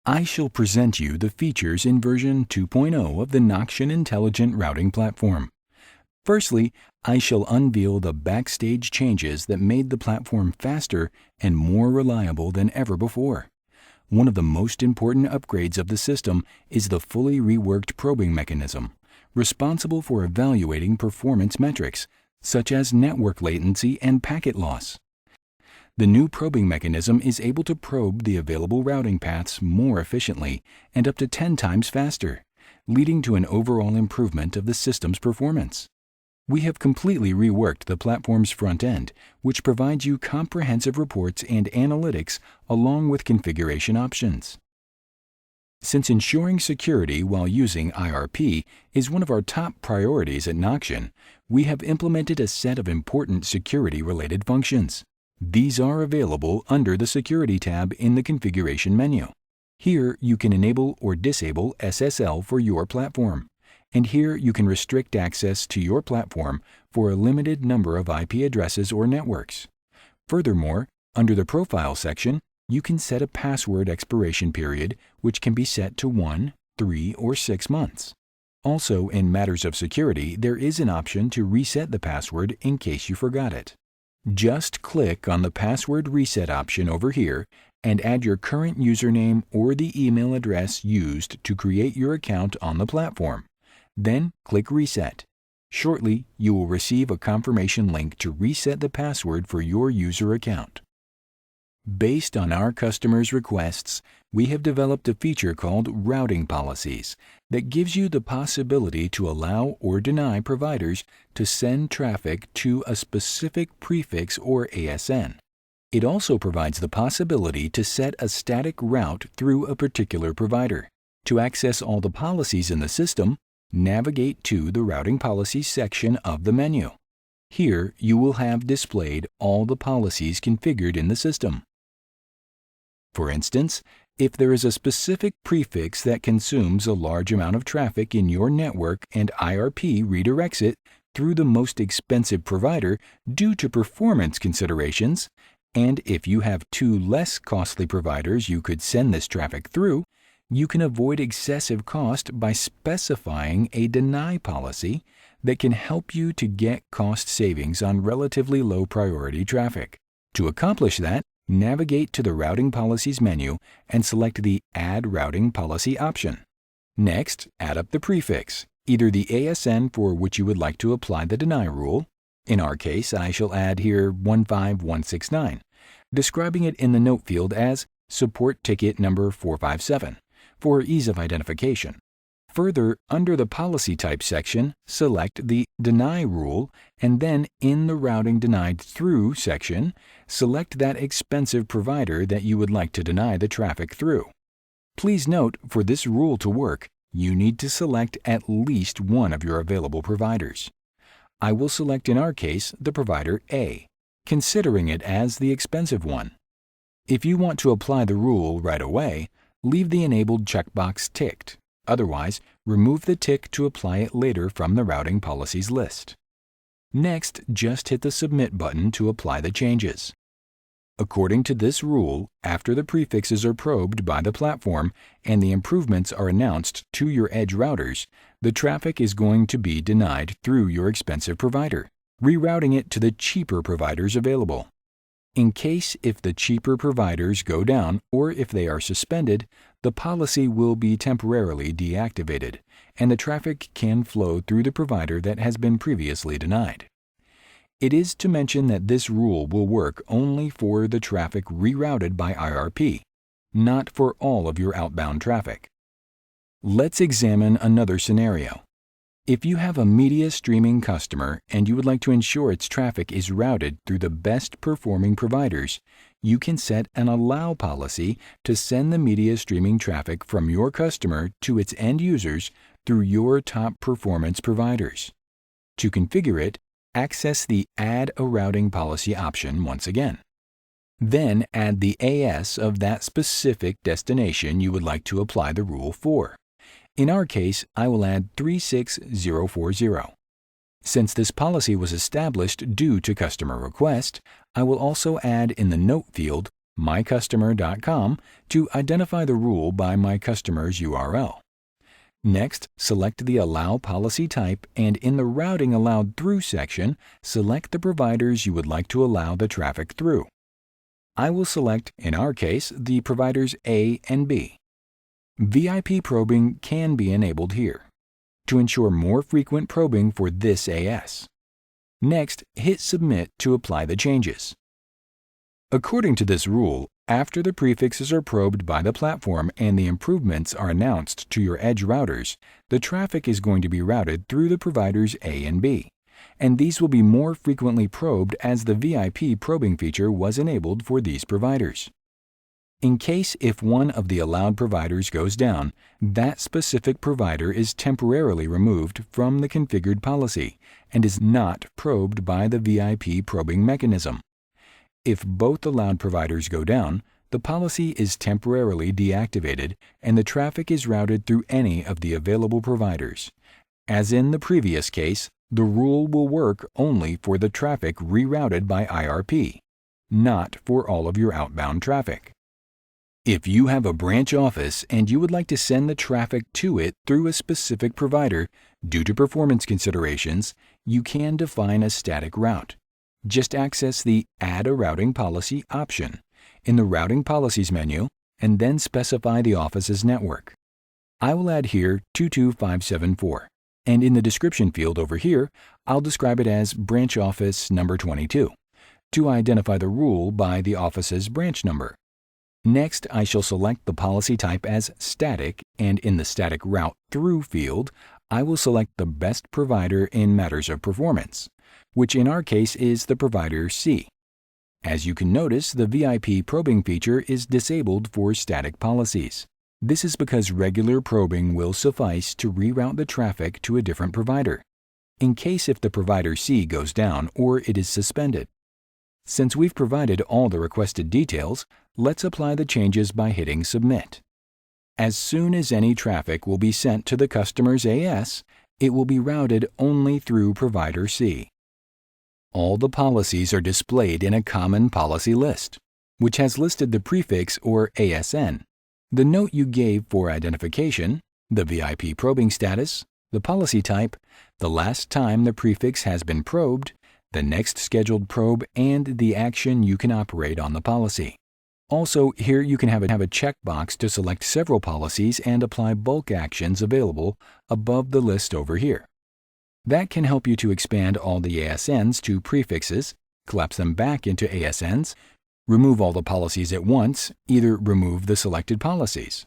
I shall present you the features in version 2.0 of the Noction Intelligent Routing Platform. Firstly, I shall unveil the backstage changes that made the platform faster and more reliable than ever before. One of the most important upgrades of the system is the fully reworked probing mechanism, responsible for evaluating performance metrics, such as network latency and packet loss. The new probing mechanism is able to probe the available routing paths more efficiently and up to 10 times faster, leading to an overall improvement of the system's performance. We have completely reworked the platform's front end, which provides you comprehensive reports and analytics along with configuration options. Since ensuring security while using IRP is one of our top priorities at Noction, we have implemented a set of important security-related functions. These are available under the Security tab in the Configuration menu. Here you can enable or disable SSL for your platform, and here you can restrict access to your platform for a limited number of IP addresses or networks. Furthermore, under the Profile section, you can set a password expiration period which can be set to 1, 3, or 6 months. Also, in matters of security, there is an option to reset the password in case you forgot it. Just click on the Password Reset option over here and add your current username or the email address used to create your account on the platform. Then click Reset. Shortly, you will receive a confirmation link to reset the password for your user account. Based on our customers' requests, we have developed a feature called Routing Policies that gives you the possibility to allow or deny providers to send traffic to a specific prefix or ASN. It also provides the possibility to set a static route through a particular provider. To access all the policies in the system, navigate to the Routing Policies section of the menu. Here you will have displayed all the policies configured in the system. For instance, if there is a specific prefix that consumes a large amount of traffic in your network and IRP redirects it through the most expensive provider due to performance considerations, and if you have 2 less costly providers you could send this traffic through, you can avoid excessive cost by specifying a deny policy that can help you to get cost savings on relatively low priority traffic. To accomplish that, navigate to the Routing Policies menu and select the Add Routing Policy option. Next, add up the prefix, either the ASN for which you would like to apply the deny rule. In our case, I shall add here 15169, describing it in the note field as Support Ticket Number 457 for ease of identification. Further, under the Policy Type section, select the Deny rule, and then in the Routing Denied Through section, select that expensive provider that you would like to deny the traffic through. Please note, for this rule to work, you need to select at least one of your available providers. I will select in our case the provider A, considering it as the expensive one. If you want to apply the rule right away, leave the enabled checkbox ticked. Otherwise, remove the tick to apply it later from the Routing Policies list. Next, just hit the Submit button to apply the changes. According to this rule, after the prefixes are probed by the platform and the improvements are announced to your edge routers, the traffic is going to be denied through your expensive provider, rerouting it to the cheaper providers available. In case if the cheaper providers go down or if they are suspended, the policy will be temporarily deactivated, and the traffic can flow through the provider that has been previously denied. It is to mention that this rule will work only for the traffic rerouted by IRP, not for all of your outbound traffic. Let's examine another scenario. If you have a media streaming customer and you would like to ensure its traffic is routed through the best performing providers, you can set an allow policy to send the media streaming traffic from your customer to its end users through your top performance providers. To configure it, access the Add a Routing Policy option once again. Then add the AS of that specific destination you would like to apply the rule for. In our case, I will add 36040. Since this policy was established due to customer request, I will also add in the note field mycustomer.com to identify the rule by my customer's URL. Next, select the Allow Policy Type, and in the Routing Allowed Through section, select the providers you would like to allow the traffic through. I will select, in our case, the providers A and B. VIP probing can be enabled here to ensure more frequent probing for this AS. Next, hit Submit to apply the changes. According to this rule, after the prefixes are probed by the platform and the improvements are announced to your edge routers, the traffic is going to be routed through the providers A and B, and these will be more frequently probed as the VIP probing feature was enabled for these providers. In case if one of the allowed providers goes down, that specific provider is temporarily removed from the configured policy and is not probed by the VIP probing mechanism. If both allowed providers go down, the policy is temporarily deactivated and the traffic is routed through any of the available providers. As in the previous case, the rule will work only for the traffic rerouted by IRP, not for all of your outbound traffic. If you have a branch office and you would like to send the traffic to it through a specific provider, due to performance considerations, you can define a static route. Just access the Add a Routing Policy option in the Routing Policies menu and then specify the office's network. I will add here 22574, and in the description field over here, I'll describe it as Branch Office number 22 to identify the rule by the office's branch number. Next, I shall select the policy type as Static, and in the Static Route Through field, I will select the best provider in matters of performance, which in our case is the provider C. As you can notice, the VIP probing feature is disabled for static policies. This is because regular probing will suffice to reroute the traffic to a different provider, in case if the provider C goes down or it is suspended. Since we've provided all the requested details, let's apply the changes by hitting Submit. As soon as any traffic will be sent to the customer's AS, it will be routed only through provider C. All the policies are displayed in a common policy list, which has listed the prefix or ASN, the note you gave for identification, the VIP probing status, the policy type, the last time the prefix has been probed, the next scheduled probe, and the action you can operate on the policy. Also, here you can have a checkbox to select several policies and apply bulk actions available above the list over here. That can help you to expand all the ASNs to prefixes, collapse them back into ASNs, remove all the policies at once, either remove the selected policies.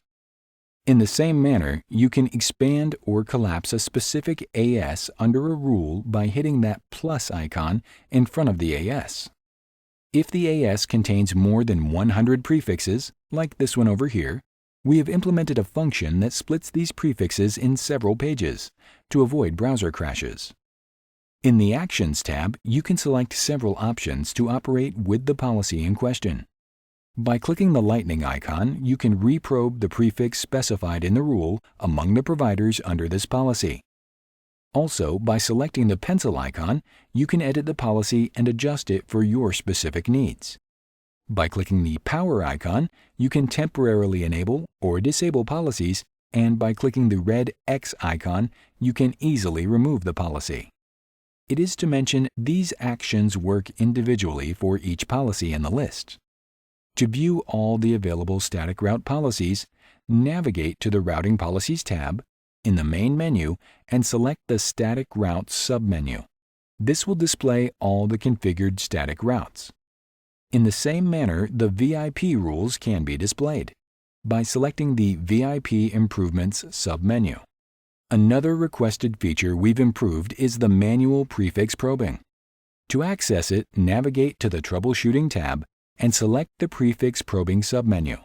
In the same manner, you can expand or collapse a specific AS under a rule by hitting that plus icon in front of the AS. If the AS contains more than 100 prefixes, like this one over here, we have implemented a function that splits these prefixes in several pages to avoid browser crashes. In the Actions tab, you can select several options to operate with the policy in question. By clicking the lightning icon, you can reprobe the prefix specified in the rule among the providers under this policy. Also, by selecting the pencil icon, you can edit the policy and adjust it for your specific needs. By clicking the power icon, you can temporarily enable or disable policies, and by clicking the red X icon, you can easily remove the policy. It is to mention these actions work individually for each policy in the list. To view all the available static route policies, navigate to the Routing Policies tab in the main menu and select the Static Routes submenu. This will display all the configured static routes. In the same manner, the VIP rules can be displayed by selecting the VIP Improvements submenu. Another requested feature we've improved is the manual prefix probing. To access it, navigate to the Troubleshooting tab and select the Prefix Probing submenu.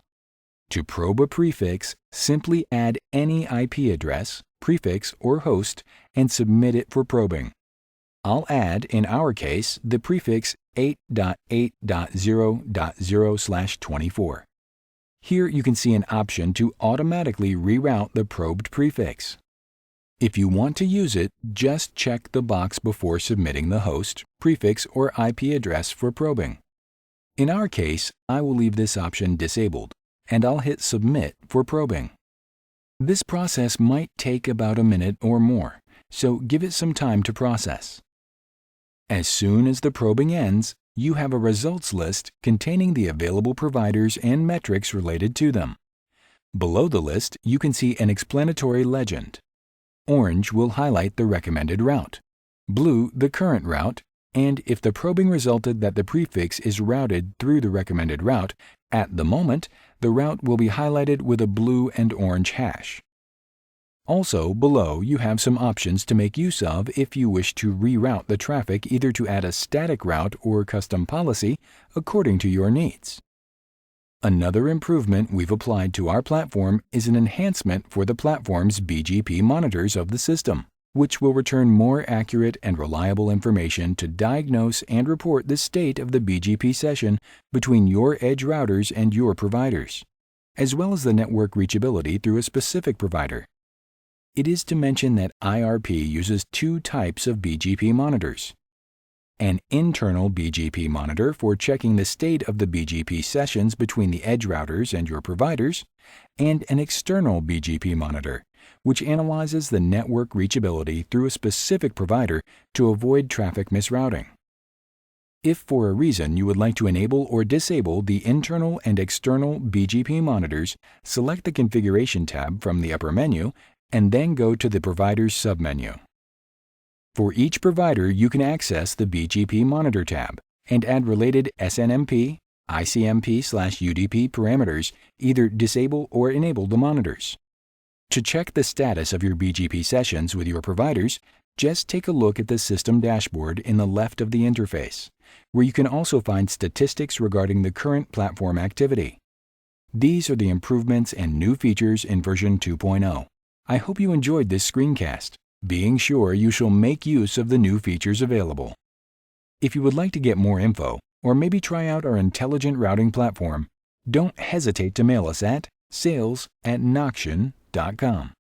To probe a prefix, simply add any IP address, prefix, or host and submit it for probing. I'll add, in our case, the prefix 8.8.0.0/24. Here you can see an option to automatically reroute the probed prefix. If you want to use it, just check the box before submitting the host, prefix, or IP address for probing. In our case, I will leave this option disabled, and I'll hit Submit for probing. This process might take about a minute or more, so give it some time to process. As soon as the probing ends, you have a results list containing the available providers and metrics related to them. Below the list, you can see an explanatory legend. Orange will highlight the recommended route, blue the current route, and if the probing resulted that the prefix is routed through the recommended route, at the moment, the route will be highlighted with a blue and orange hash. Also, below you have some options to make use of if you wish to reroute the traffic either to add a static route or custom policy according to your needs. Another improvement we've applied to our platform is an enhancement for the platform's BGP monitors of the system, which will return more accurate and reliable information to diagnose and report the state of the BGP session between your edge routers and your providers, as well as the network reachability through a specific provider. It is to mention that IRP uses two types of BGP monitors: an internal BGP monitor for checking the state of the BGP sessions between the edge routers and your providers, and an external BGP monitor, which analyzes the network reachability through a specific provider to avoid traffic misrouting. If for a reason you would like to enable or disable the internal and external BGP monitors, select the Configuration tab from the upper menu and then go to the Providers submenu. For each provider, you can access the BGP Monitor tab and add related SNMP, ICMP/UDP parameters, either disable or enable the monitors. To check the status of your BGP sessions with your providers, just take a look at the System dashboard in the left of the interface, where you can also find statistics regarding the current platform activity. These are the improvements and new features in version 2.0. I hope you enjoyed this screencast, being sure you shall make use of the new features available. If you would like to get more info, or maybe try out our intelligent routing platform, don't hesitate to mail us at sales@noction.com.